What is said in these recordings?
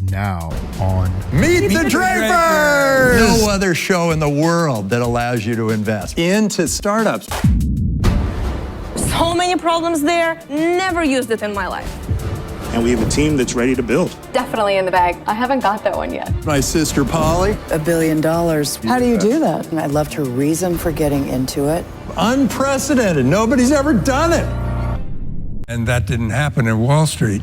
Now on Meet the Drapers! No other show in the world that allows you to invest into startups. So many problems there, never used it in my life. And we have a team that's ready to build. Definitely in the bag. I haven't got that one yet. My sister Polly. $1 billion. How do you do that? I loved her reason for getting into it. Unprecedented. Nobody's ever done it. And that didn't happen in Wall Street.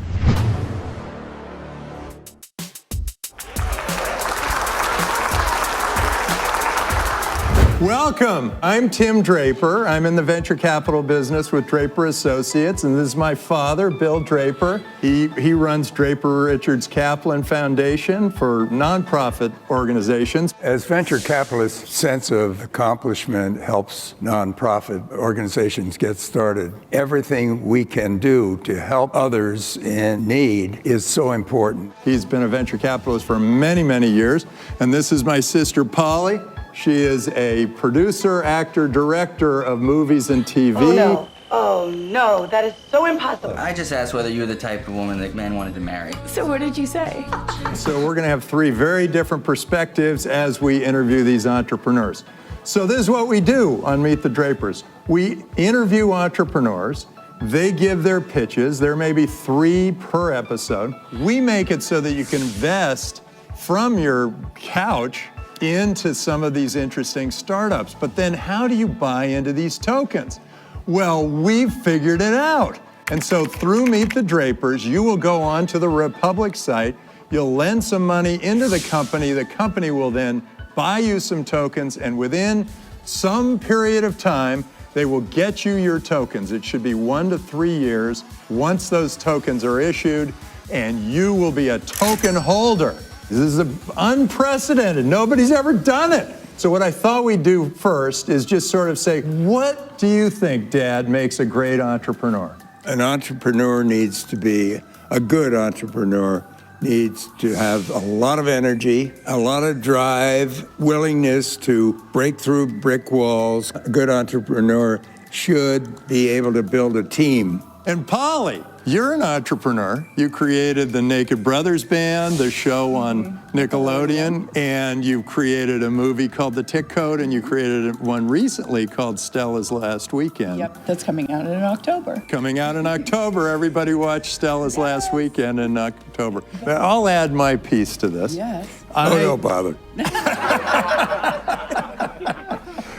Welcome. I'm Tim Draper. I'm in the venture capital business with Draper Associates, and this is my father, Bill Draper. He runs Draper Richards Kaplan Foundation for nonprofit organizations. As venture capitalists, sense of accomplishment helps nonprofit organizations get started. Everything we can do to help others in need is so important. He's been a venture capitalist for many, many years, and this is my sister Polly. She is a producer, actor, director of movies and TV. Oh no. Oh no, that is so impossible. I just asked whether you were the type of woman that men wanted to marry. So what did you say? So we're gonna have three very different perspectives as we interview these entrepreneurs. So this is what we do on Meet the Drapers. We interview entrepreneurs. They give their pitches. There may be 3 per episode. We make it so that you can invest from your couch into some of these interesting startups. But then how do you buy into these tokens? Well, we've figured it out. And so through Meet the Drapers, you will go on to the Republic site, you'll lend some money into the company will then buy you some tokens, and within some period of time, they will get you your tokens. It should be 1 to 3 years once those tokens are issued, and you will be a token holder. This is unprecedented. Nobody's ever done it. So what I thought we'd do first is just sort of say, what do you think, Dad, makes a great entrepreneur? An entrepreneur needs to be, a good entrepreneur needs to have a lot of energy, a lot of drive, willingness to break through brick walls. A good entrepreneur should be able to build a team. And Polly, you're an entrepreneur. You created the Naked Brothers Band, the show on Nickelodeon, and you created a movie called The Tick Code, and you created one recently called Stella's Last Weekend. Yep, that's coming out in October. Coming out in October. Everybody watch Stella's Last Weekend in October. I'll add my piece to this. Yes. No bother.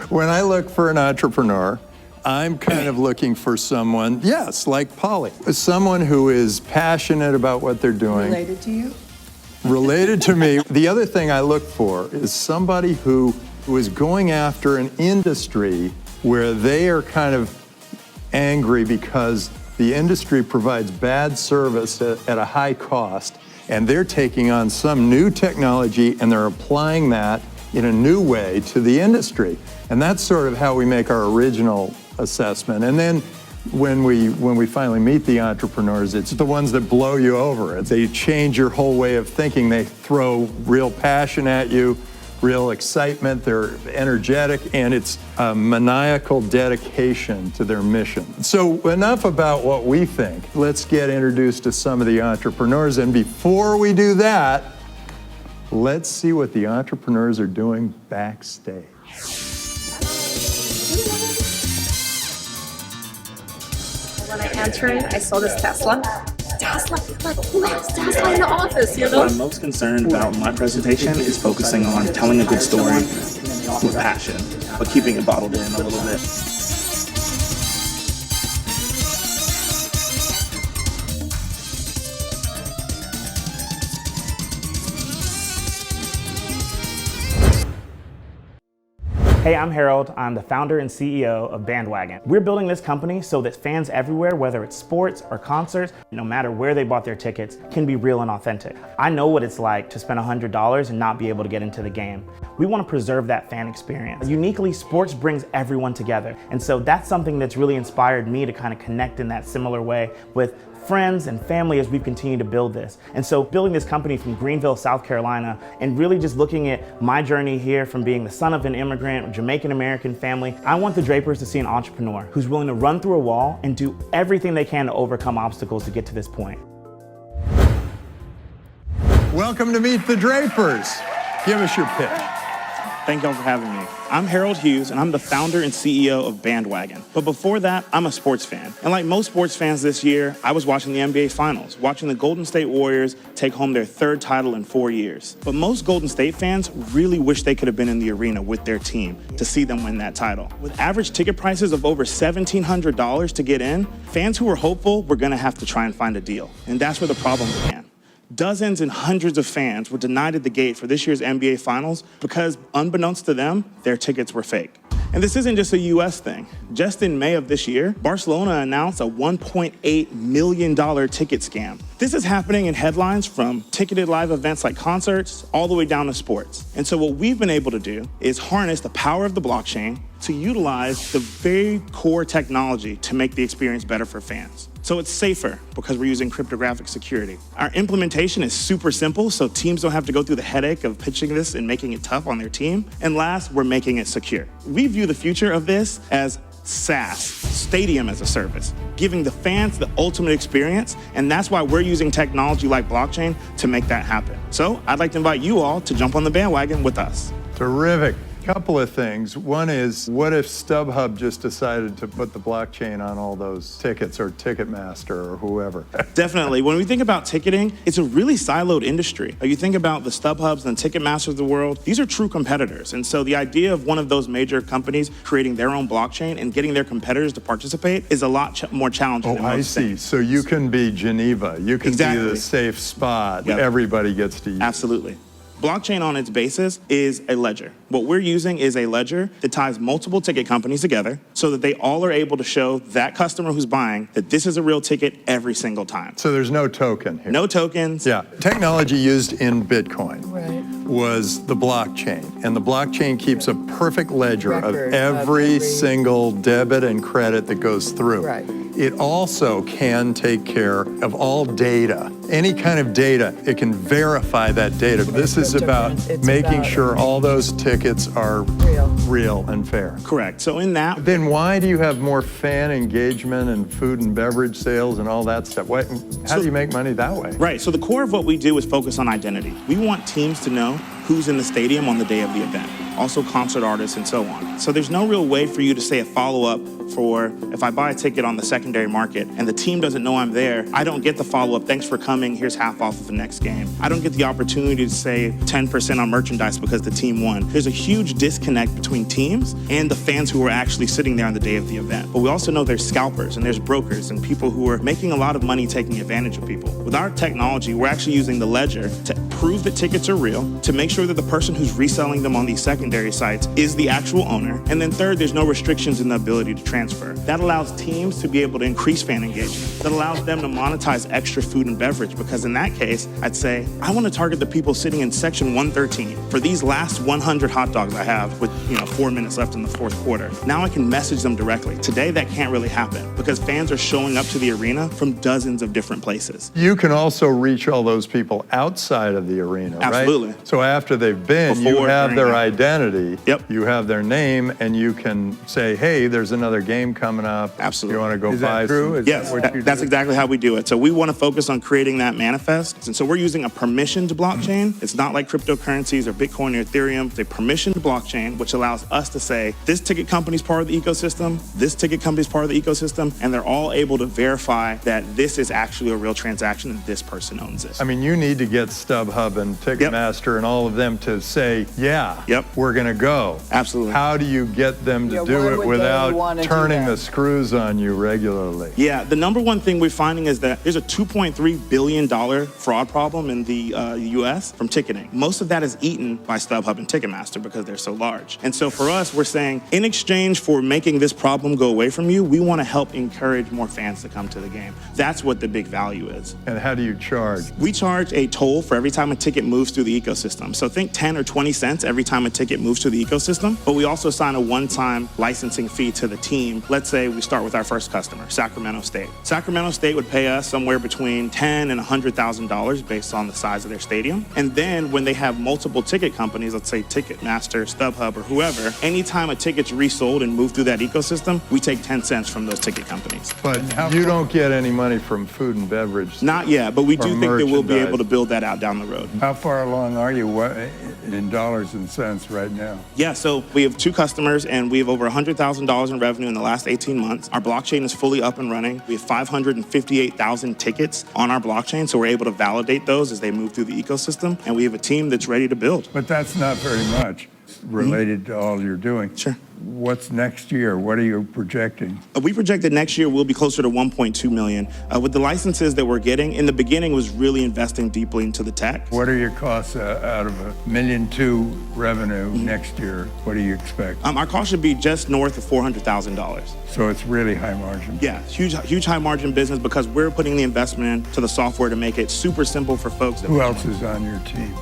When I look for an entrepreneur, I'm kind of looking for someone, yes, like Polly, someone who is passionate about what they're doing. Related to you? Related to me. The other thing I look for is somebody who is going after an industry where they are kind of angry because the industry provides bad service at a high cost, and they're taking on some new technology and they're applying that in a new way to the industry. And that's sort of how we make our original assessment. And then when we finally meet the entrepreneurs, it's the ones that blow you over. They change your whole way of thinking. They throw real passion at you, real excitement. They're energetic, and it's a maniacal dedication to their mission. So enough about what we think. Let's get introduced to some of the entrepreneurs. And before we do that, let's see what the entrepreneurs are doing backstage. When I entered, I saw this Tesla. Like, who has Tesla in the office, you know? What I'm most concerned about in my presentation is focusing on telling a good story with passion, but keeping it bottled in a little bit. Hey, I'm Harold. I'm the founder and CEO of Bandwagon. We're building this company so that fans everywhere, whether it's sports or concerts, no matter where they bought their tickets, can be real and authentic. I know what it's like to spend $100 and not be able to get into the game. We want to preserve that fan experience. Uniquely, sports brings everyone together. And so that's something that's really inspired me to kind of connect in that similar way with friends and family as we continue to build this. And so building this company from Greenville, South Carolina, and really just looking at my journey here from being the son of an immigrant, Jamaican-American family, I want the Drapers to see an entrepreneur who's willing to run through a wall and do everything they can to overcome obstacles to get to this point. Welcome to Meet the Drapers. Give us your pitch. Thank y'all for having me. I'm Harold Hughes, and I'm the founder and CEO of Bandwagon. But before that, I'm a sports fan. And like most sports fans this year, I was watching the NBA Finals, watching the Golden State Warriors take home their 3rd title in 4 years. But most Golden State fans really wish they could have been in the arena with their team to see them win that title. With average ticket prices of over $1,700 to get in, fans who were hopeful were gonna have to try and find a deal. And that's where the problem began. Dozens and hundreds of fans were denied at the gate for this year's NBA Finals because, unbeknownst to them, their tickets were fake. And this isn't just a US thing. Just in May of this year, Barcelona announced a $1.8 million ticket scam. This is happening in headlines from ticketed live events like concerts all the way down to sports. And so what we've been able to do is harness the power of the blockchain to utilize the very core technology to make the experience better for fans. So it's safer because we're using cryptographic security. Our implementation is super simple, so teams don't have to go through the headache of pitching this and making it tough on their team. And last, we're making it secure. We view the future of this as SaaS, Stadium as a Service, giving the fans the ultimate experience, and that's why we're using technology like blockchain to make that happen. So I'd like to invite you all to jump on the bandwagon with us. Terrific. Couple of things. One is, what if StubHub just decided to put the blockchain on all those tickets, or Ticketmaster or whoever? Definitely. When we think about ticketing, it's a really siloed industry. You think about the StubHubs and Ticketmasters of the world, these are true competitors. And so the idea of one of those major companies creating their own blockchain and getting their competitors to participate is a lot more challenging than most I see. things. So you can be Geneva. You can be the safe spot. Yep. Everybody gets to use. Absolutely. Blockchain on its basis is a ledger. What we're using is a ledger that ties multiple ticket companies together so that they all are able to show that customer who's buying that this is a real ticket every single time. So there's no token here. No tokens. Yeah. Technology used in Bitcoin was the blockchain. And the blockchain keeps a perfect ledger of every single debit and credit that goes through. Right. It also can take care of all data. Any kind of data, it can verify that data. This is about making sure all those tickets are real and fair. Correct. So in that, Then why do you have more fan engagement and food and beverage sales and all that stuff? How do you make money that way? right, so the core of what we do is focus on identity. We want teams to know who's in the stadium on the day of the event, also concert artists and so on. So there's no real way for you to say a follow-up for if I buy a ticket on the secondary market and the team doesn't know I'm there, I don't get the follow-up, thanks for coming, here's half off of the next game. I don't get the opportunity to say 10% on merchandise because the team won. There's a huge disconnect between teams and the fans who are actually sitting there on the day of the event. But we also know there's scalpers and there's brokers and people who are making a lot of money taking advantage of people. With our technology, we're actually using the ledger to prove that tickets are real, to make sure that the person who's reselling them on these secondary sites is the actual owner. And then third, there's no restrictions in the ability to transfer. That allows teams to be able to increase fan engagement. That allows them to monetize extra food and beverage, because in that case, I'd say, I want to target the people sitting in section 113 for these last 100 hot dogs I have with 4 minutes left in the fourth quarter. Now I can message them directly. Today, that can't really happen because fans are showing up to the arena from dozens of different places. You can also reach all those people outside of the arena, right? Absolutely. So after they've been, you Before, have during, their after. identity, Yep. you have their name, and you can say, hey, there's another game coming up. Absolutely. You want to go Is buy that true? some? Is Yes, that what you that's do? exactly how we do it. So we want to focus on creating that manifest. And so we're using a permissioned blockchain. It's not like cryptocurrencies or Bitcoin or Ethereum. It's a permissioned blockchain, which allows us to say, this ticket company's part of the ecosystem, this ticket company's part of the ecosystem, and they're all able to verify that this is actually a real transaction and this person owns it. I mean, you need to get StubHub and Ticketmaster and all of them to say, yeah, we're going to go. Absolutely. How do you get them to Yeah, do why it would they without wanna do turning that? the screws on you regularly? Yeah, the number one thing we're finding is that there's a $2.3 billion fraud problem in the US from ticketing. Most of that is eaten by StubHub and Ticketmaster because they're so large. And so for us, we're saying, in exchange for making this problem go away from you, we want to help encourage more fans to come to the game. That's what the big value is. And how do you charge? We charge a toll for every time a ticket moves through the ecosystem. So think 10 or 20 cents every time a ticket moves through the ecosystem, but we also assign a one-time licensing fee to the team. Let's say we start with our first customer, Sacramento State. Sacramento State would pay us somewhere between $10,000 and $100,000 based on the size of their stadium. And then when they have multiple ticket companies, let's say Ticketmaster, StubHub, or whoever, anytime a ticket's resold and moved through that ecosystem, we take 10 cents from those ticket companies. But you don't get any money from food and beverage. Not yet, but we Or do think that we'll be merchandise. able to build that out down the road. road. How far along are you in dollars and cents right now? Yeah, so we have 2 customers and we have over $100,000 in revenue in the last 18 months. Our blockchain is fully up and running. We have 558,000 tickets on our blockchain, so we're able to validate those as they move through the ecosystem, and we have a team that's ready to build. But that's not very much related to all you're doing. Sure. What's next year? What are you projecting? We project that next year we'll be closer to 1.2 million. With the licenses that we're getting, in the beginning was really investing deeply into the tech. What are your costs out of $1.2 million revenue next year? What do you expect? Our cost should be just north of $400,000. So it's really high margin. Yeah, huge high margin business because we're putting the investment into the software to make it super simple for folks. Who else is on your team?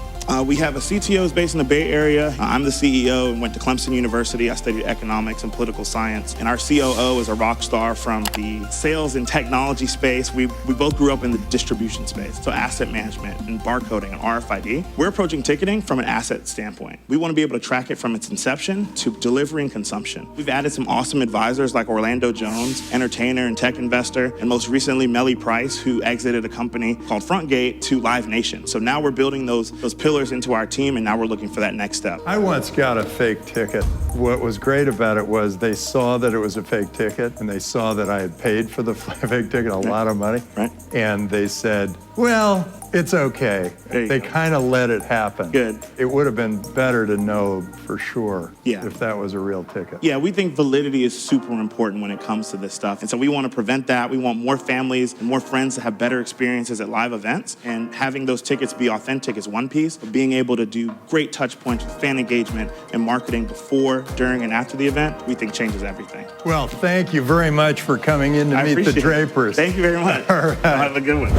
We have a CTO who's based in the Bay Area. I'm the CEO and went to Clemson University. I studied economics and political science. And our COO is a rock star from the sales and technology space. We both grew up in the distribution space, so asset management and barcoding and RFID. We're approaching ticketing from an asset standpoint. We want to be able to track it from its inception to delivery and consumption. We've added some awesome advisors like Orlando Jones, entertainer and tech investor, and most recently Melly Price, who exited a company called Frontgate to Live Nation. So now we're building those pillars into our team, and now we're looking for that next step. I once got a fake ticket. What was great about it was they saw that it was a fake ticket, and they saw that I had paid for the fake ticket a lot of money, Right. and they said, well, it's okay. They kind of let it happen. Good. It would have been better to know for sure if that was a real ticket. Yeah, we think validity is super important when it comes to this stuff. And so we want to prevent that. We want more families and more friends to have better experiences at live events. And having those tickets be authentic is one piece. But being able to do great touch points with fan engagement and marketing before, during, and after the event, we think changes everything. Well, thank you very much for coming in to meet the Drapers. Thank you very much. All right. Have a good one.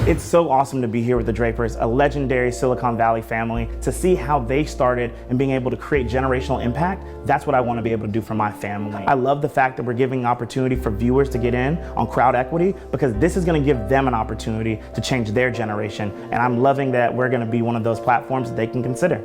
It's so awesome to be here with the Drapers, a legendary Silicon Valley family, to see how they started and being able to create generational impact. That's what I want to be able to do for my family. I love the fact that we're giving an opportunity for viewers to get in on crowd equity, because this is going to give them an opportunity to change their generation. And I'm loving that we're going to be one of those platforms that they can consider.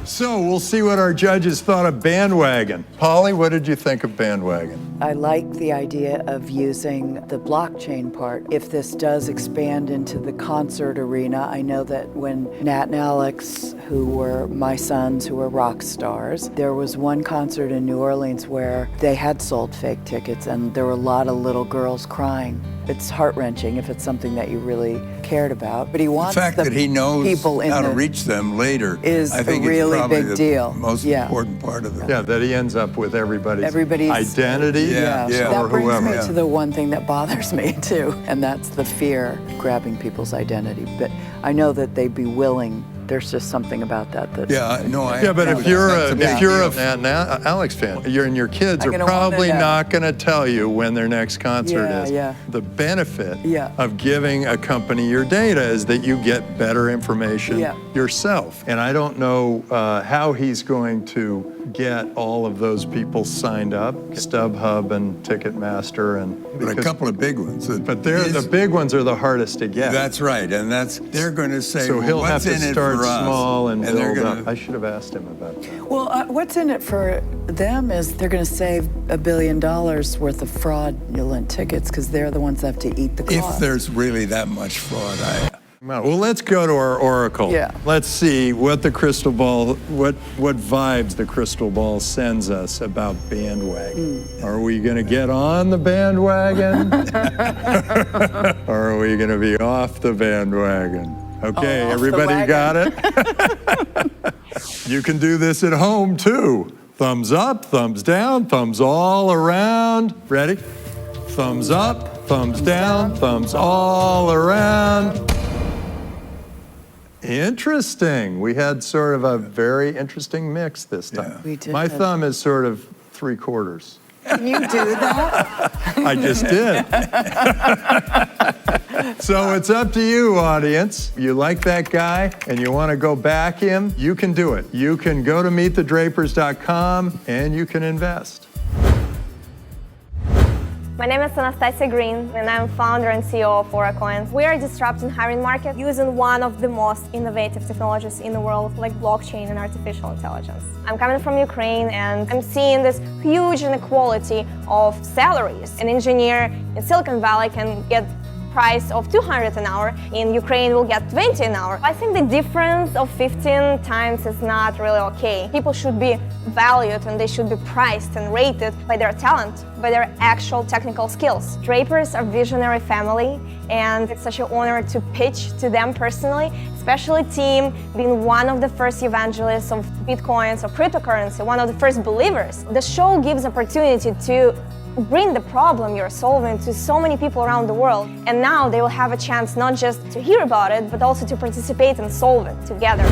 So we'll see what our judges thought of Bandwagon. Polly, what did you think of Bandwagon? I like the idea of using the blockchain part. If this does expand into the concert arena, I know that when Nat and Alex, who were my sons, who were rock stars, there was one concert in New Orleans where they had sold fake tickets and there were a lot of little girls crying. It's heart-wrenching if it's something that you really cared about. But he wants the fact that he knows people in how to reach them later is I think a really it's probably big deal. The most important part of it. Yeah, that he ends up with everybody's identity Yeah. That brings whoever. me to the one thing that bothers me too, and that's the fear of grabbing people's identity. But I know that they'd be willing. There's just something about that that. But if you're a Nat and Alex fan, your kids are probably not going to tell you when their next concert is. Yeah. The benefit of giving a company your data is that you get better information yourself. And I don't know how he's going to get all of those people signed up, StubHub and Ticketmaster, But a couple of big ones. But the big ones are the hardest to get. That's right, and they're going to say, so he'll have to start small and they're build gonna, up. I should have asked him about that. Well, what's in it for them is they're going to save $1 billion worth of fraudulent tickets because they're the ones that have to eat the cost. If there's really that much fraud, Well, let's go to our oracle. Yeah. Let's see what the crystal ball, what vibes the crystal ball sends us about Bandwagon. Are we going to get on the bandwagon? Or are we going to be off the bandwagon? Okay, everybody got it? You can do this at home too. Thumbs up, thumbs down, thumbs all around. Ready? Thumbs up, thumbs down, thumbs all around. Interesting. We had sort of a very interesting mix this time. Yeah. We did. My thumb is sort of 3/4. Can you do that? I just did. So it's up to you, audience. You like that guy and you want to go back him, you can do it. You can go to meetthedrapers.com and you can invest. My name is Anastasia Green, and I'm founder and CEO of Oracoins. We are disrupting hiring market using one of the most innovative technologies in the world, like blockchain and artificial intelligence. I'm coming from Ukraine, and I'm seeing this huge inequality of salaries. An engineer in Silicon Valley can get price of $200 an hour. In Ukraine, will get $20 an hour. I think the difference of 15 times is not really okay. People should be valued and they should be priced and rated by their talent, by their actual technical skills. Drapers are visionary family, and it's such an honor to pitch to them personally, especially team being one of the first evangelists of Bitcoins, of cryptocurrency, one of the first believers. The show gives opportunity to bring the problem you're solving to so many people around the world. And now they will have a chance not just to hear about it, but also to participate and solve it together.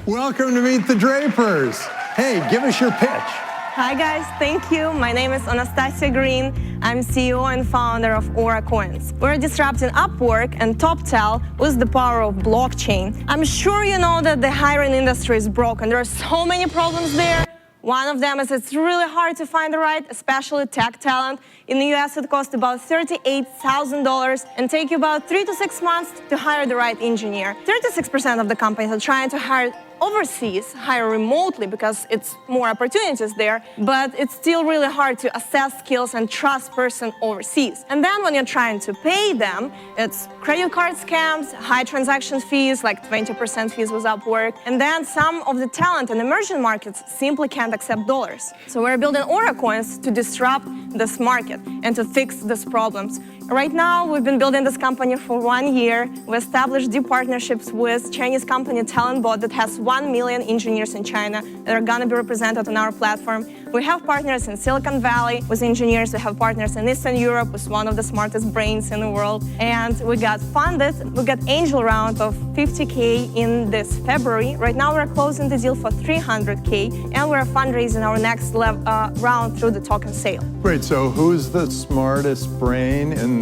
Welcome to Meet the Drapers. Hey, give us your pitch. Hi guys, thank you. My name is Anastasia Green. I'm CEO and founder of Oracoins. We're disrupting Upwork and TopTal with the power of blockchain. I'm sure you know that the hiring industry is broken. There are so many problems there. One of them is it's really hard to find the right, especially tech talent. In the US, it costs about $38,000 and take you about 3 to 6 months to hire the right engineer. 36% of the companies are trying to hire overseas, hire remotely because it's more opportunities there, but it's still really hard to assess skills and trust person overseas. And then when you're trying to pay them, it's credit card scams, high transaction fees, like 20% fees with Upwork, and then some of the talent in emerging markets simply can't accept dollars. So we're building Oracoins to disrupt this market and to fix these problems. Right now, we've been building this company for 1 year. We established deep partnerships with Chinese company TalentBot that has 1 million engineers in China that are gonna be represented on our platform. We have partners in Silicon Valley with engineers. We have partners in Eastern Europe with one of the smartest brains in the world. And we got funded. We got angel round of 50K in this February. Right now, we're closing the deal for 300K, and we're fundraising our next round through the token sale. Great, so who's the smartest brain in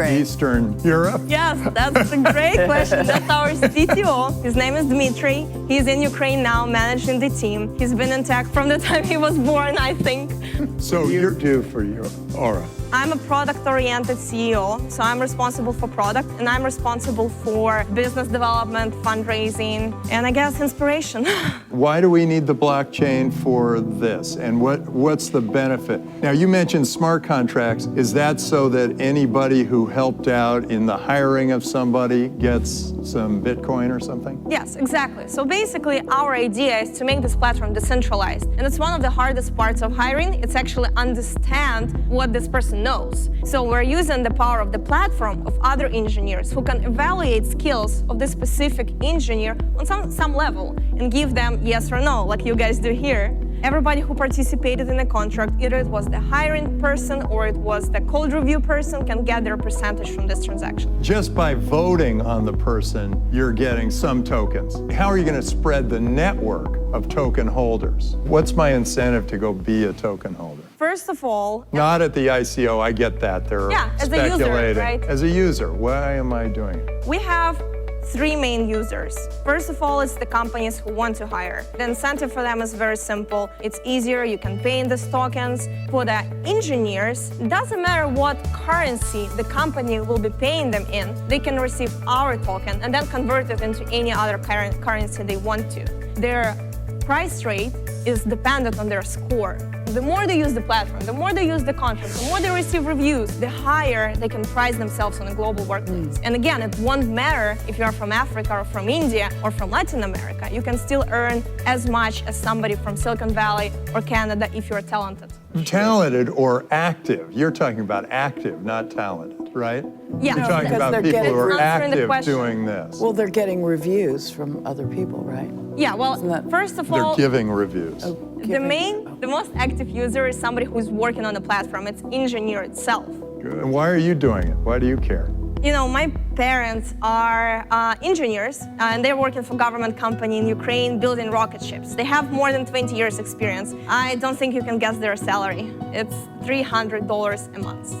Eastern Europe? Yes, that's a great question. That's our CTO. His name is Dmitry. He's in Ukraine now, managing the team. He's been in tech from the time he was born, I think. So you're due for your Aura. I'm a product-oriented CEO, so I'm responsible for product, and I'm responsible for business development, fundraising, and I guess inspiration. Why do we need the blockchain for this, and what's the benefit? Now, you mentioned smart contracts. Is that so that anybody who helped out in the hiring of somebody gets some Bitcoin or something? Yes, exactly. So basically, our idea is to make this platform decentralized, and it's one of the hardest parts of hiring. It's actually understand what this person knows. So we're using the power of the platform of other engineers who can evaluate skills of the specific engineer on some level and give them yes or no, like you guys do here. Everybody who participated in the contract, either it was the hiring person or it was the code review person, can get their percentage from this transaction. Just by voting on the person, you're getting some tokens. How are you going to spread the network of token holders? What's my incentive to go be a token holder? First of all, not at the ICO, I get that. They're as a user, right? As a user, why am I doing it? We have 3 main users. First of all, it's the companies who want to hire. The incentive for them is very simple. It's easier, you can pay in these tokens. For the engineers, it doesn't matter what currency the company will be paying them in, they can receive our token and then convert it into any other currency they want to. Their price rate is dependent on their score. The more they use the platform, the more they use the contract, the more they receive reviews, the higher they can price themselves on a global workplace. And again, it won't matter if you're from Africa or from India or from Latin America. You can still earn as much as somebody from Silicon Valley or Canada if you're talented. Talented or active? You're talking about active, not talented, right? Yeah. You're talking about people who are active doing this. Well, they're getting reviews from other people, right? Yeah, well, first of all, they're giving reviews. The most active user is somebody who's working on the platform. It's engineer itself. Good. And why are you doing it? Why do you care? You know, my parents are engineers, and they're working for a government company in Ukraine building rocket ships. They have more than 20 years experience. I don't think you can guess their salary. It's $300 a month.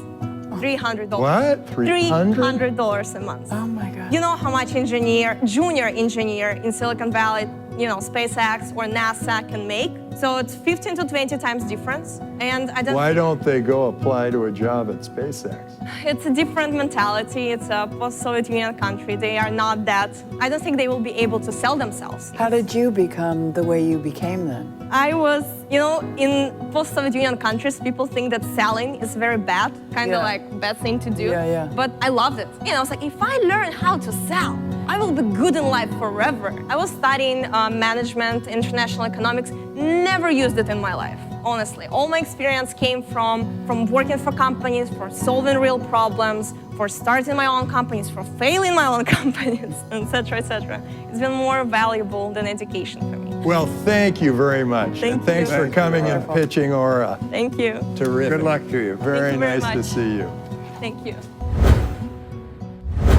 $300. What? $300 a month. Oh my God. You know how much junior engineer in Silicon Valley, SpaceX or NASA can make? So it's 15 to 20 times difference. And I don't Why don't they go apply to a job at SpaceX? It's a different mentality. It's a post-Soviet Union country. They are not that. I don't think they will be able to sell themselves. How did you become the way you became then? I was, in post-Soviet Union countries, people think that selling is very bad, kind of Yeah. like bad thing to do. Yeah. But I loved it. I was like, if I learn how to sell, I will be good in life forever. I was studying management, international economics, never used it in my life, honestly. All my experience came from working for companies, for solving real problems, for starting my own companies, for failing my own companies, etc., etc. It's been more valuable than education for me. Well, thank you very much. Thank and thanks you. for coming and pitching Aura. Thank you. Terrific. Good luck to you. Very Thank you very nice to much. see you. Thank you.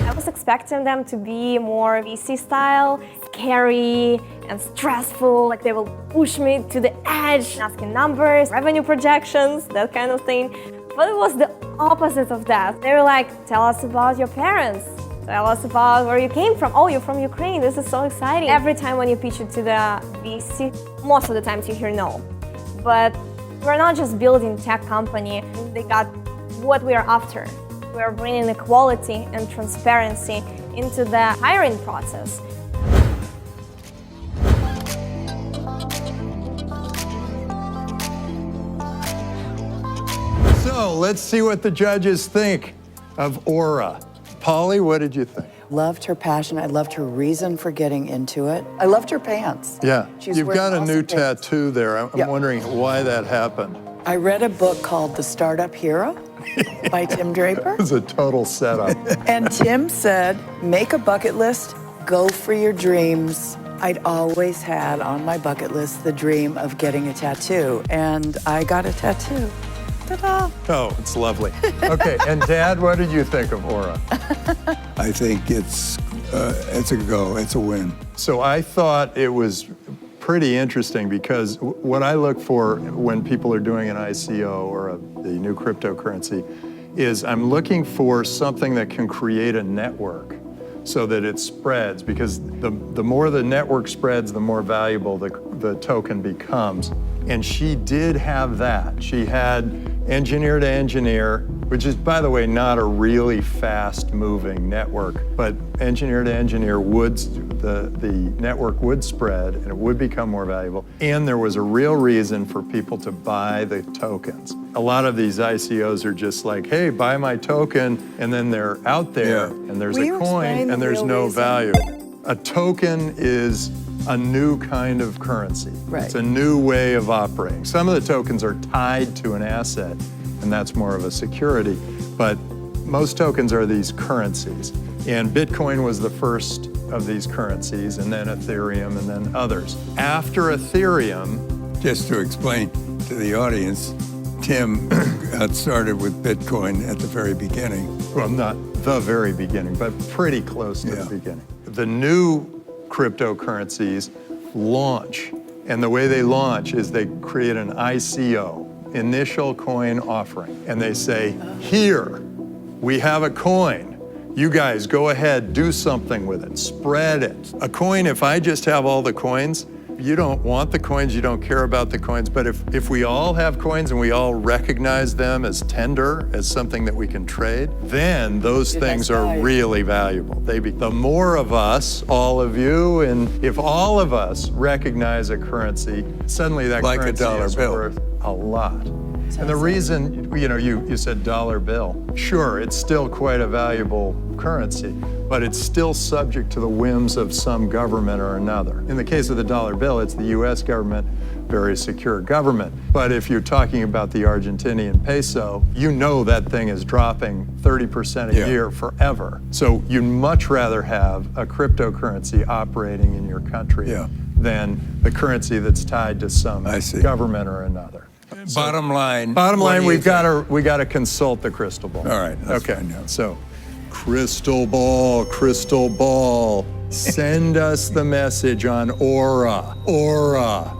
I was expecting them to be more VC style, scary and stressful, like they will push me to the edge, asking numbers, revenue projections, that kind of thing. But it was the opposite of that. They were like, tell us about your parents. Tell us about where you came from. Oh, you're from Ukraine. This is so exciting. Every time when you pitch it to the VC, most of the times you hear no. But we're not just building tech company. They got what we are after. We are bringing equality and transparency into the hiring process. So let's see what the judges think of Aura. Polly, what did you think? Loved her passion. I loved her reason for getting into it. I loved her pants. Yeah, She's you've wearing got a awesome new pants. tattoo there. I'm Yeah. wondering why that happened. I read a book called The Startup Hero by Tim Draper. It was a total setup. And Tim said, make a bucket list, go for your dreams. I'd always had on my bucket list the dream of getting a tattoo, and I got a tattoo. Ta-da! Oh, it's lovely. Okay, and Dad, what did you think of Aura? I think it's a go. It's a win. So I thought it was pretty interesting because what I look for when people are doing an ICO or the new cryptocurrency is I'm looking for something that can create a network so that it spreads, because the more the network spreads, the more valuable the token becomes. And she did have that. She had engineer to engineer, which is, by the way, not a really fast moving network, but engineer to engineer the network would spread and it would become more valuable. And there was a real reason for people to buy the tokens. A lot of these ICOs are just like, hey, buy my token, and then they're out there and there's Will a you coin explain and the there's real no reason? value. A token is a new kind of currency. Right. It's a new way of operating. Some of the tokens are tied to an asset, and that's more of a security, but most tokens are these currencies. And Bitcoin was the first of these currencies, and then Ethereum, and then others. After Ethereum, Just to explain to the audience, Tim got started with Bitcoin at the very beginning. well, not the very beginning, but pretty close to Yeah. the beginning. The new cryptocurrencies launch, and the way they launch is they create an ICO, initial coin offering, and they say, here, we have a coin. You guys go ahead, do something with it, spread it. A coin, if I just have all the coins, you don't want the coins, you don't care about the coins, but if we all have coins and we all recognize them as tender, as something that we can trade, then those Yeah, things that's are right. really valuable. The more of us, all of you, and if all of us recognize a currency, suddenly that Like a currency dollar is bill. worth a lot. And the reason, you said dollar bill. Sure, it's still quite a valuable currency, but it's still subject to the whims of some government or another. In the case of the dollar bill, it's the US government, very secure government. But if you're talking about the Argentinian peso, you know that thing is dropping 30% a Yeah. year forever. So you'd much rather have a cryptocurrency operating in your country Yeah. than the currency that's tied to some I see. government or another. Bottom line. Bottom what line, do we you think? got to consult the crystal ball. All right, let's Okay. find out. So, crystal ball, send us the message on Aura. Aura.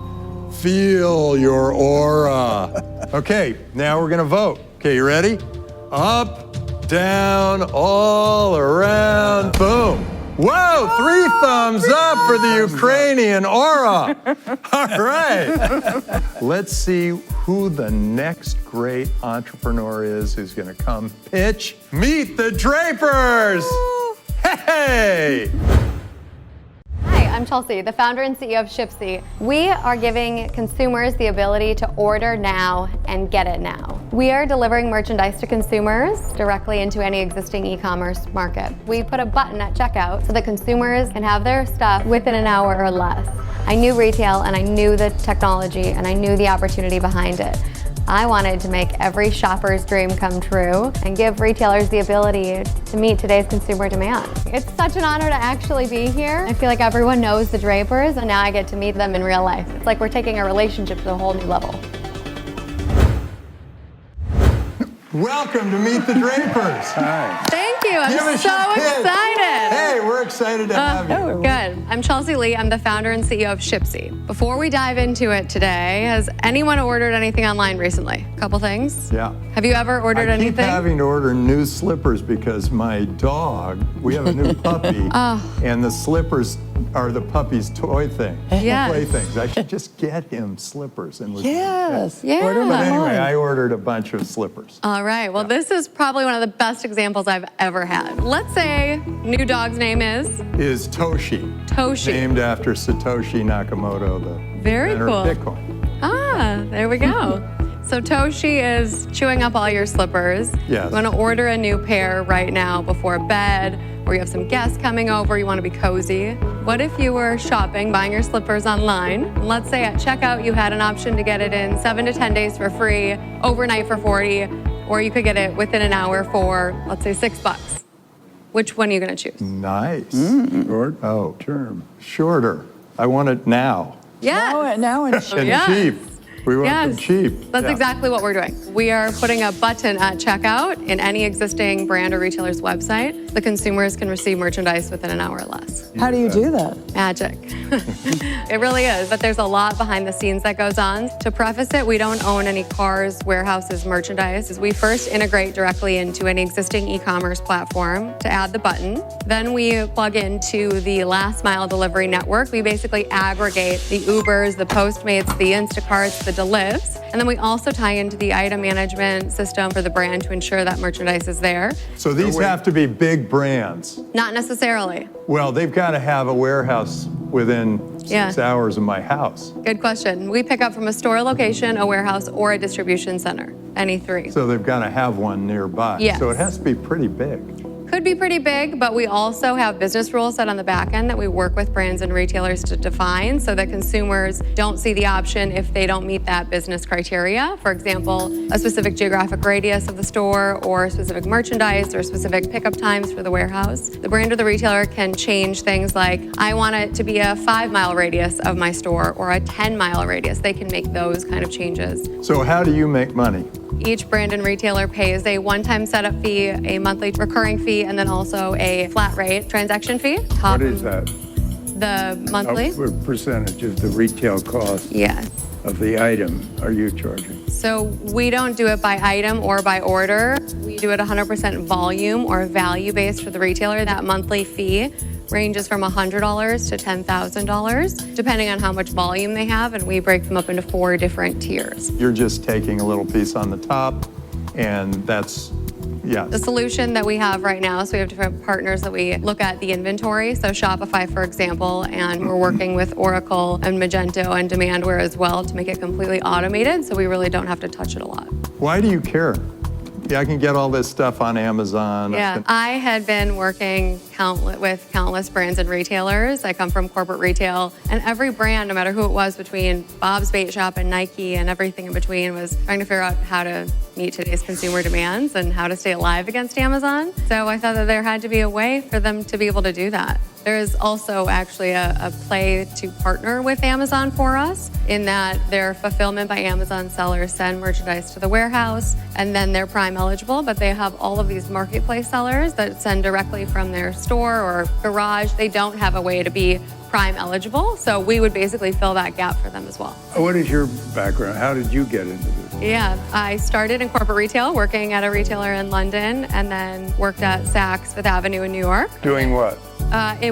Feel your aura. Okay, now we're going to vote. Okay, you ready? Up, down, all around. Boom. Whoa, 3 thumbs up for the Ukrainian aura. All right. Let's see who the next great entrepreneur is who's going to come pitch Meet the Drapers. Hey! Hi, I'm Chelsea, the founder and CEO of Shipsi. We are giving consumers the ability to order now and get it now. We are delivering merchandise to consumers directly into any existing e-commerce market. We put a button at checkout so that consumers can have their stuff within an hour or less. I knew retail and I knew the technology and I knew the opportunity behind it. I wanted to make every shopper's dream come true and give retailers the ability to meet today's consumer demand. It's such an honor to actually be here. I feel like everyone knows the Drapers and now I get to meet them in real life. It's like we're taking a relationship to a whole new level. Welcome to Meet the Drapers. Hi. Thank you, I'm Give us so your pitch. excited. Hey, we're excited to have you. Good. I'm Chelsea Lee. I'm the founder and CEO of Shipsi. Before we dive into it today, has anyone ordered anything online recently? A couple things? Yeah. Have you ever ordered I keep anything? having to order new slippers because my dog, we have a new puppy, and the slippers are the puppy's toy thing. Yes. Playthings. I should just get him slippers. And Yes. Yeah. Order But them anyway, online. I ordered a bunch of slippers. All right. Well, this is probably one of the best examples I've ever had. Let's say new dog's name is Is Toshi. Toshi. Named after Satoshi Nakamoto, the Very inventor of cool. Bitcoin. Ah, there we go. So Toshi is chewing up all your slippers. Yes. You want to order a new pair right now before bed, or you have some guests coming over, you want to be cozy. What if you were shopping, buying your slippers online, and let's say at checkout you had an option to get it in 7 to 10 days for free, overnight for 40, or you could get it within an hour for, let's say, $6. Which one are you going to choose? Nice. Short term. Shorter. I want it now. Yeah. Now and And Yes. cheap. We want them cheap. That's Yeah. exactly what we're doing. We are putting a button at checkout in any existing brand or retailer's website. The consumers can receive merchandise within an hour or less. how do you do that? Magic. It really is, but there's a lot behind the scenes that goes on. To preface it, we don't own any cars, warehouses, merchandise. We first integrate directly into any existing e-commerce platform to add the button. Then we plug into the last mile delivery network. We basically aggregate the Ubers, the Postmates, the Instacarts, the Delivs. And then we also tie into the item management system for the brand to ensure that merchandise is there. So these have to be big brands. Not necessarily. Well, they've got to have a warehouse within 6 hours of my house. Good question. We pick up from a store location, a warehouse, or a distribution center. Any three. So they've got to have one nearby. Yes. So it has to be pretty big. Could be pretty big, but we also have business rules set on the back end that we work with brands and retailers to define so that consumers don't see the option if they don't meet that business criteria. For example, a specific geographic radius of the store or specific merchandise or specific pickup times for the warehouse. The brand or the retailer can change things like, I want it to be a 5-mile radius of my store or a 10-mile radius. They can make those kind of changes. So how do you make money? Each brand and retailer pays a one-time setup fee, a monthly recurring fee, and then also a flat rate transaction fee. What is that? The monthly? What percentage of the retail cost Yes. of the item are you charging? So we don't do it by item or by order. We do it 100% volume or value-based for the retailer. That monthly fee ranges from $100 to $10,000, depending on how much volume they have, and we break them up into 4 different tiers. You're just taking a little piece on the top, and that's, yeah. The solution that we have right now, so we have different partners that we look at the inventory. So Shopify, for example, and we're working with Oracle and Magento and Demandware as well to make it completely automated, so we really don't have to touch it a lot. Why do you care? Yeah, I can get all this stuff on Amazon. Yeah, I had been working with countless brands and retailers. I come from corporate retail, and every brand, no matter who it was, between Bob's Bait Shop and Nike and everything in between, was trying to figure out how to meet today's consumer demands and how to stay alive against Amazon. So I thought that there had to be a way for them to be able to do that. There is also actually a play to partner with Amazon for us in that their Fulfillment by Amazon sellers send merchandise to the warehouse and then they're Prime eligible, but they have all of these marketplace sellers that send directly from their store or garage. They don't have a way to be Prime eligible, so we would basically fill that gap for them as well. What is your background? How did you get into this? Yeah, I started in corporate retail, working at a retailer in London, and then worked at Saks Fifth Avenue in New York. Doing what?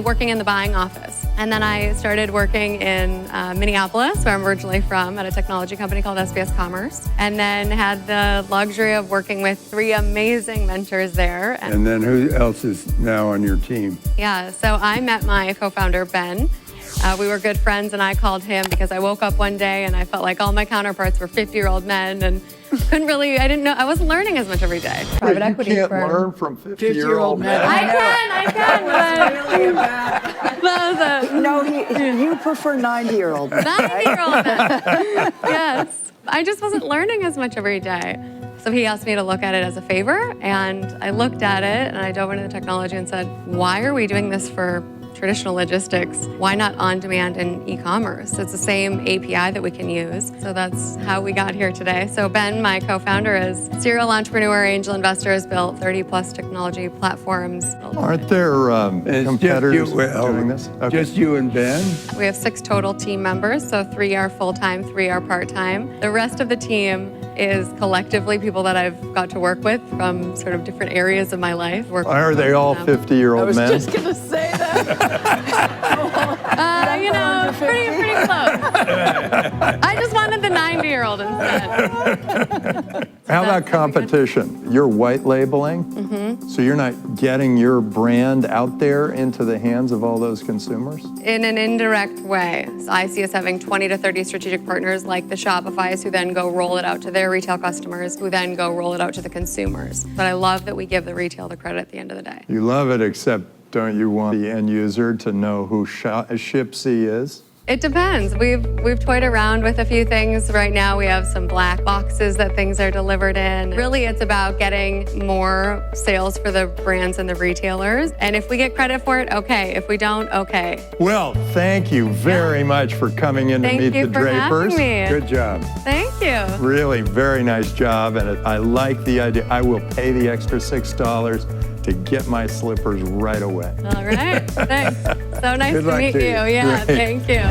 working in the buying office. And then I started working in Minneapolis, where I'm originally from, at a technology company called SBS Commerce. And then had the luxury of working with 3 amazing mentors there. And then who else is now on your team? Yeah, so I met my co-founder, Ben. We were good friends, and I called him because I woke up one day and I felt like all my counterparts were 50-year-old men and I wasn't learning as much every day. Private equity firm. You can't learn from 50-year-old men. I can, but... No, you prefer 90-year-old men. 90-year-old men, yes. I just wasn't learning as much every day. So he asked me to look at it as a favor, and I looked at it, and I dove into the technology and said, why are we doing this for traditional logistics? Why not on-demand and e-commerce? It's the same API that we can use. So that's how we got here today. So Ben, my co-founder, is serial entrepreneur, angel investor, has built 30+ technology platforms. Aren't there competitors doing this? Okay. Just you and Ben? We have 6 total team members, so 3 are full-time, 3 are part-time. The rest of the team is collectively people that I've got to work with from sort of different areas of my life. Are they all 50-year-old men? I was just going to say that. Pretty close. I just wanted the 90-year-old instead. How about competition? You're white labeling, so you're not getting your brand out there into the hands of all those consumers? In an indirect way. So I see us having 20 to 30 strategic partners like the Shopify's who then go roll it out to their retail customers, who then go roll it out to the consumers. But I love that we give the retail the credit at the end of the day. You love it, except don't you want the end user to know who Shipsi is? It depends. We've toyed around with a few things. Right now we have some black boxes that things are delivered in. Really, it's about getting more sales for the brands and the retailers. And if we get credit for it, okay. If we don't, okay. Well, thank you very much for coming in to meet the Drapers. Having me. Good job. Thank you. Really, very nice job. And I like the idea. I will pay the extra $6 to get my slippers right away. All right, thanks. So nice Good to luck meet to you. you. Yeah, Great. thank you.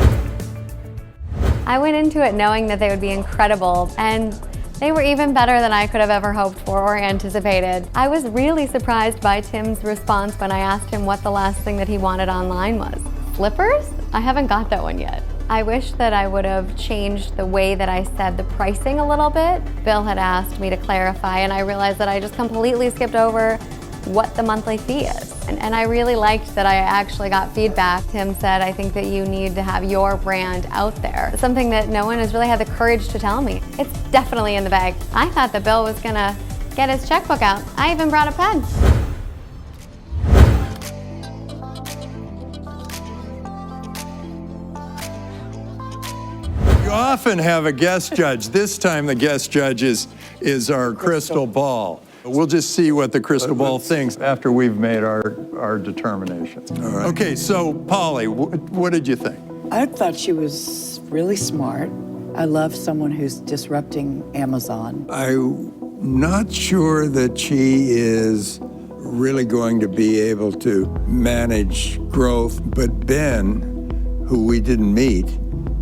I went into it knowing that they would be incredible, and they were even better than I could have ever hoped for or anticipated. I was really surprised by Tim's response when I asked him what the last thing that he wanted online was. Slippers? I haven't got that one yet. I wish that I would have changed the way that I said the pricing a little bit. Bill had asked me to clarify, and I realized that I just completely skipped over what the monthly fee is. And I really liked that I actually got feedback. Tim said, I think that you need to have your brand out there. Something that no one has really had the courage to tell me. It's definitely in the bag. I thought that Bill was gonna get his checkbook out. I even brought a pen. You often have a guest judge. This time the guest judge is our crystal ball. We'll just see what the crystal ball thinks after we've made our determinations. All right. Okay, so Polly, what did you think? I thought she was really smart. I love someone who's disrupting Amazon. I'm not sure that she is really going to be able to manage growth, but Ben, who we didn't meet,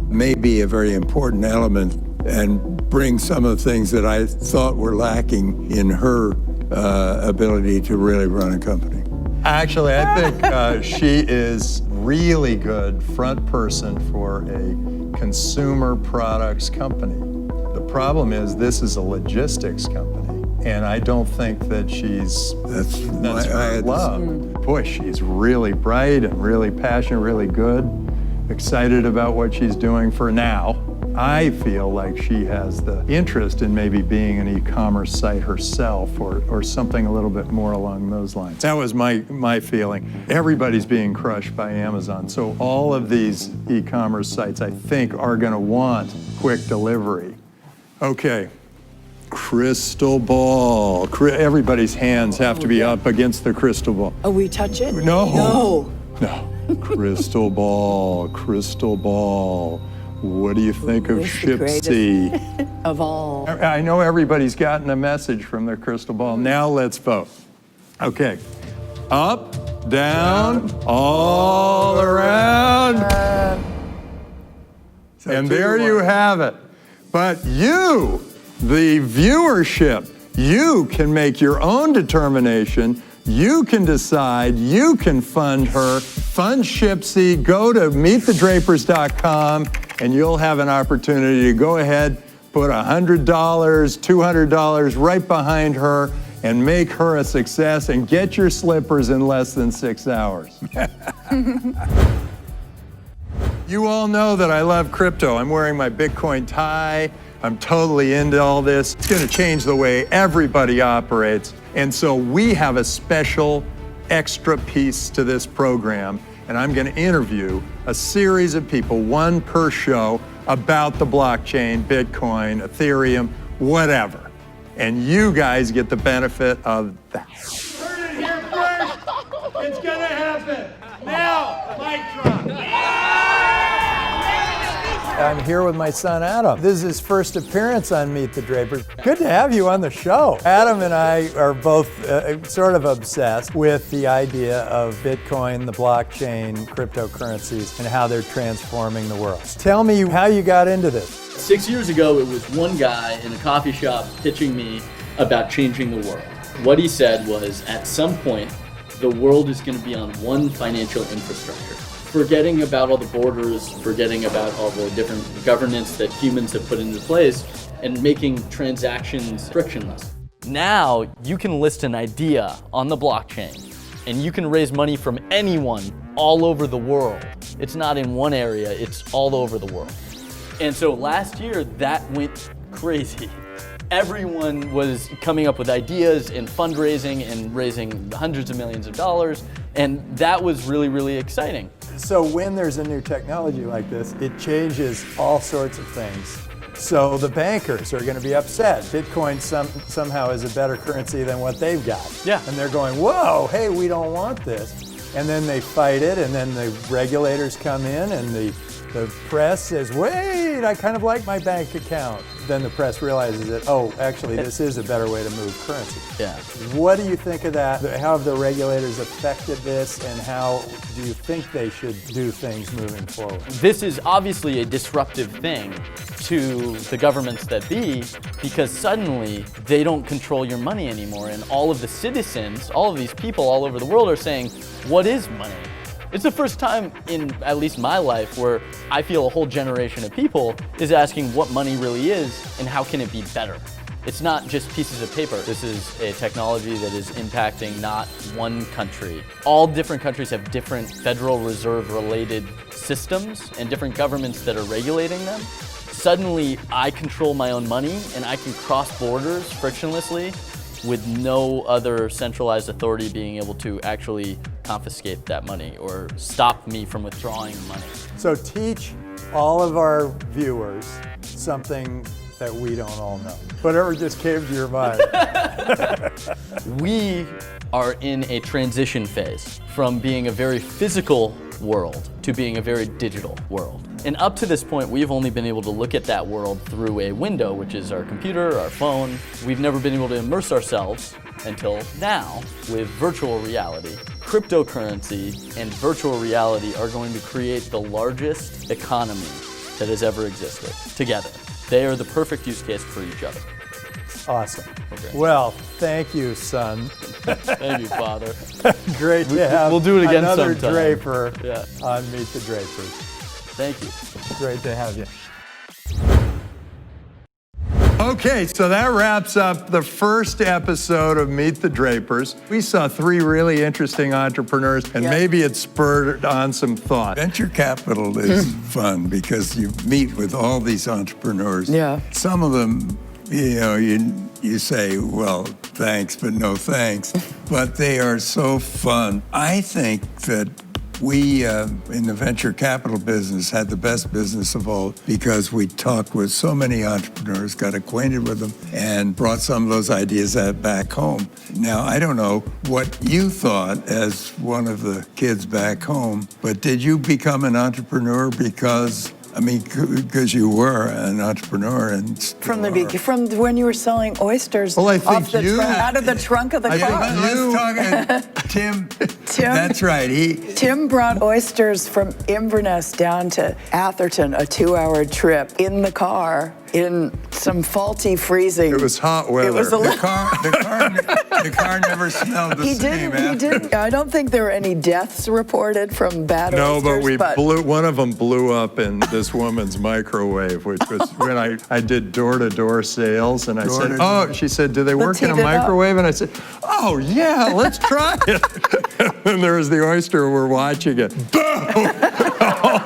may be a very important element and bring some of the things that I thought were lacking in her ability to really run a company. Actually, I think she is really good front person for a consumer products company. The problem is this is a logistics company, and I don't think that that's her love. Boy, she's really bright and really passionate, really good, excited about what she's doing for now. I feel like she has the interest in maybe being an e-commerce site herself or something a little bit more along those lines. That was my feeling. Everybody's being crushed by Amazon. So all of these e-commerce sites, I think, are going to want quick delivery. Okay, crystal ball. Everybody's hands have to be up against the crystal ball. Oh, we touch it? No. Crystal ball, crystal ball. What do you think of Shipsi? Of all. I know everybody's gotten a message from their crystal ball. Now let's vote. Okay. Up, down, all around. And there you have it. But you, the viewership, you can make your own determination. You can decide, you can fund her. Fund Shipsi, go to meetthedrapers.com, and you'll have an opportunity to go ahead, put $100, $200 right behind her, and make her a success and get your slippers in less than 6 hours. You all know that I love crypto. I'm wearing my Bitcoin tie. I'm totally into all this. It's gonna change the way everybody operates. And so we have a special extra piece to this program, and I'm gonna interview a series of people, one per show, about the blockchain, Bitcoin, Ethereum, whatever. And you guys get the benefit of that. Heard it here first. It's gonna happen. Now, mic drop. I'm here with my son, Adam. This is his first appearance on Meet the Drapers. Good to have you on the show. Adam and I are both sort of obsessed with the idea of Bitcoin, the blockchain, cryptocurrencies, and how they're transforming the world. Tell me how you got into this. 6 years ago, it was one guy in a coffee shop pitching me about changing the world. What he said was, at some point, the world is going to be on one financial infrastructure. Forgetting about all the borders, forgetting about all the different governance that humans have put into place, and making transactions frictionless. Now, you can list an idea on the blockchain, and you can raise money from anyone all over the world. It's not in one area, it's all over the world. And so last year, that went crazy. Everyone was coming up with ideas and fundraising and raising hundreds of millions of dollars, and that was really, really exciting. So when there's a new technology like this, it changes all sorts of things. So the bankers are going to be upset. Bitcoin somehow is a better currency than what they've got. Yeah. And they're going, whoa, hey, we don't want this. And then they fight it, and then the regulators come in, and the press says, wait, I kind of like my bank account. Then the press realizes that, oh, actually, this is a better way to move currency. Yeah. What do you think of that? How have the regulators affected this, and how do you think they should do things moving forward? This is obviously a disruptive thing to the governments that be, because suddenly they don't control your money anymore, and all of the citizens, all of these people all over the world are saying, what is money? It's the first time in at least my life where I feel a whole generation of people is asking what money really is and how can it be better. It's not just pieces of paper. This is a technology that is impacting not one country. All different countries have different Federal Reserve related systems and different governments that are regulating them. Suddenly I control my own money and I can cross borders frictionlessly with no other centralized authority being able to actually confiscate that money or stop me from withdrawing money. So teach all of our viewers something that we don't all know. Whatever just came to your mind. We are in a transition phase from being a very physical world to being a very digital world. And up to this point, we've only been able to look at that world through a window, which is our computer, our phone. We've never been able to immerse ourselves until now with virtual reality. Cryptocurrency and virtual reality are going to create the largest economy that has ever existed together. They are the perfect use case for each other. Awesome. Okay. Well, thank you, son. Thank you, Father. Great to have we'll do it again another sometime. Draper Yeah. on Meet the Drapers. Thank you. Great to have you. Okay, so that wraps up the first episode of Meet the Drapers. We saw three really interesting entrepreneurs, and maybe it spurred on some thought. Venture capital is fun because you meet with all these entrepreneurs. Yeah. Some of them, you say, well, thanks, but no thanks. But they are so fun. I think that we, in the venture capital business, had the best business of all because we talked with so many entrepreneurs, got acquainted with them, and brought some of those ideas back home. Now, I don't know what you thought as one of the kids back home, but did you become an entrepreneur because you were an entrepreneur and from when you were selling oysters Well, I think off the out of the trunk of the car. Let's talk, Tim. That's right. Tim brought oysters from Inverness down to Atherton, a 2-hour trip in the car in some faulty freezing. It was hot weather. It was a The car never smelled the same. He didn't. I don't think there were any deaths reported from bad No, oysters, but one of them blew up in this woman's microwave, which was when I did door-to-door sales, and I said, oh, she said, do they work in a microwave? And I said, oh, yeah, let's try it. And there was the oyster, we're watching it. Boom!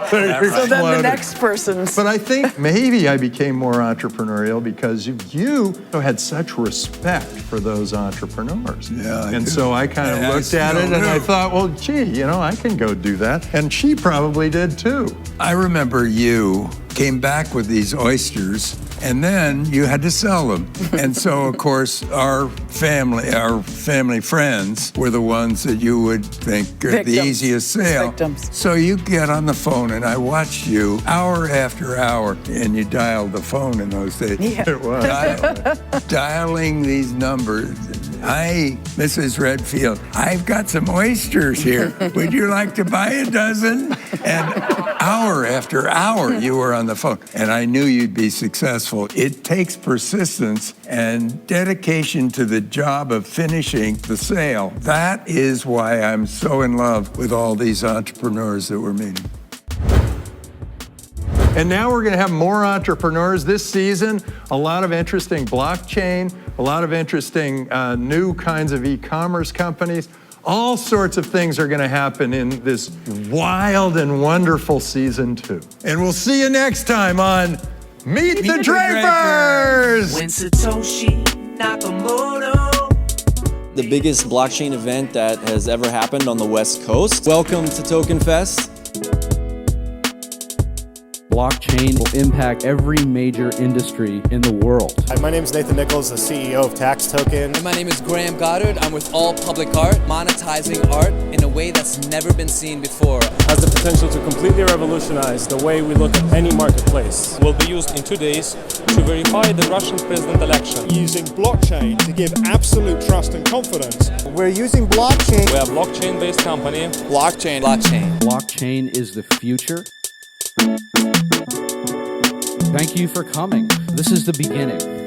So then the next person's. But I think maybe I became more entrepreneurial because you had such respect for those entrepreneurs. Yeah, and so I kind of looked at it and I thought, well, gee, I can go do that. And she probably did too. I remember you came back with these oysters, and then you had to sell them. And so, of course, our family friends were the ones that you would think are the easiest sale. Victims. So you get on the phone, and I watched you hour after hour, and you dialed the phone in those days. Yeah. It was. Dialing these numbers. Hi, Mrs. Redfield. I've got some oysters here. Would you like to buy a dozen? And hour after hour, you were on the phone. And I knew you'd be successful. It takes persistence and dedication to the job of finishing the sale. That is why I'm so in love with all these entrepreneurs that we're meeting. And now we're going to have more entrepreneurs this season, a lot of interesting blockchain, a lot of interesting new kinds of e-commerce companies. All sorts of things are going to happen in this wild and wonderful season 2. And we'll see you next time on Meet the Drapers! When Satoshi Nakamoto. The biggest blockchain event that has ever happened on the West Coast. Welcome to Token Fest. Blockchain will impact every major industry in the world. Hi, my name is Nathan Nichols, the CEO of Tax Token. And my name is Graham Goddard. I'm with All Public Art, monetizing art in a way that's never been seen before. Has the potential to completely revolutionize the way we look at any marketplace. Will be used in 2 days to verify the Russian president election. Using blockchain to give absolute trust and confidence. We're using blockchain. We are a blockchain-based company. Blockchain. Blockchain is the future. Thank you for coming. This is the beginning.